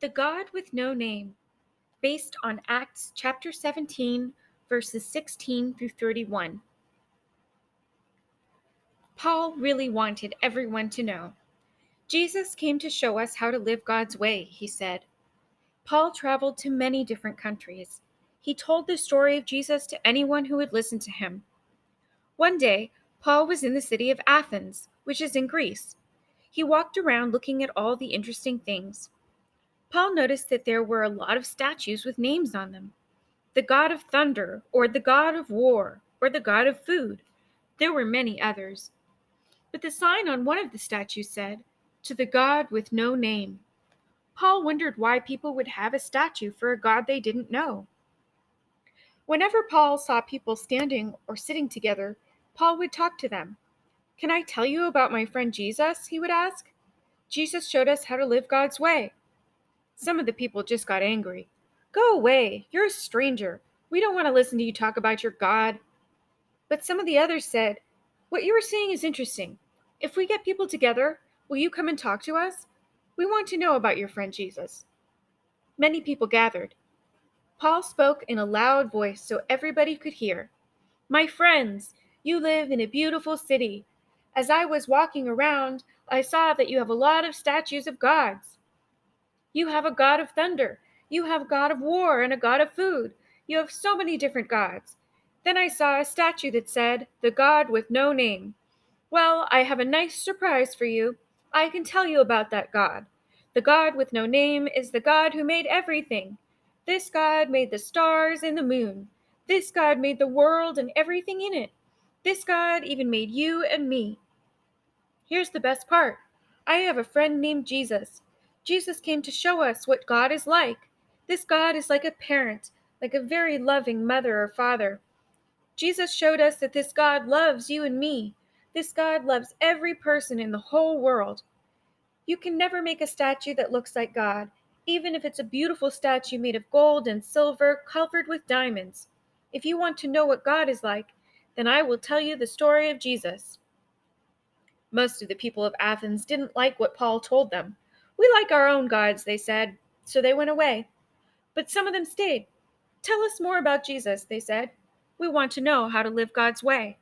The God with No Name, based on Acts chapter 17, verses 16 through 31. Paul really wanted everyone to know. Jesus came to show us how to live God's way, he said. Paul traveled to many different countries. He told the story of Jesus to anyone who would listen to him. One day, Paul was in the city of Athens, which is in Greece. He walked around looking at all the interesting things. Paul noticed that there were a lot of statues with names on them. The god of thunder, or the god of war, or the god of food. There were many others. But the sign on one of the statues said, "To the God with no name." Paul wondered why people would have a statue for a god they didn't know. Whenever Paul saw people standing or sitting together, Paul would talk to them. "Can I tell you about my friend Jesus?" he would ask. "Jesus showed us how to live God's way." Some of the people just got angry. "Go away, you're a stranger. We don't want to listen to you talk about your God." But some of the others said, "What you are saying is interesting. If we get people together, will you come and talk to us? We want to know about your friend Jesus." Many people gathered. Paul spoke in a loud voice so everybody could hear. "My friends, you live in a beautiful city. As I was walking around, I saw that you have a lot of statues of gods. You have a god of thunder. You have a god of war and a god of food. You have so many different gods. Then I saw a statue that said, 'The God with no name.' Well, I have a nice surprise for you. I can tell you about that God. The God with no name is the God who made everything. This God made the stars and the moon. This God made the world and everything in it. This God even made you and me. Here's the best part. I have a friend named Jesus. Jesus came to show us what God is like. This God is like a parent, like a very loving mother or father. Jesus showed us that this God loves you and me. This God loves every person in the whole world. You can never make a statue that looks like God, even if it's a beautiful statue made of gold and silver covered with diamonds. If you want to know what God is like, then I will tell you the story of Jesus." Most of the people of Athens didn't like what Paul told them. "We like our own gods," they said, so they went away. But some of them stayed. "Tell us more about Jesus," they said. "We want to know how to live God's way."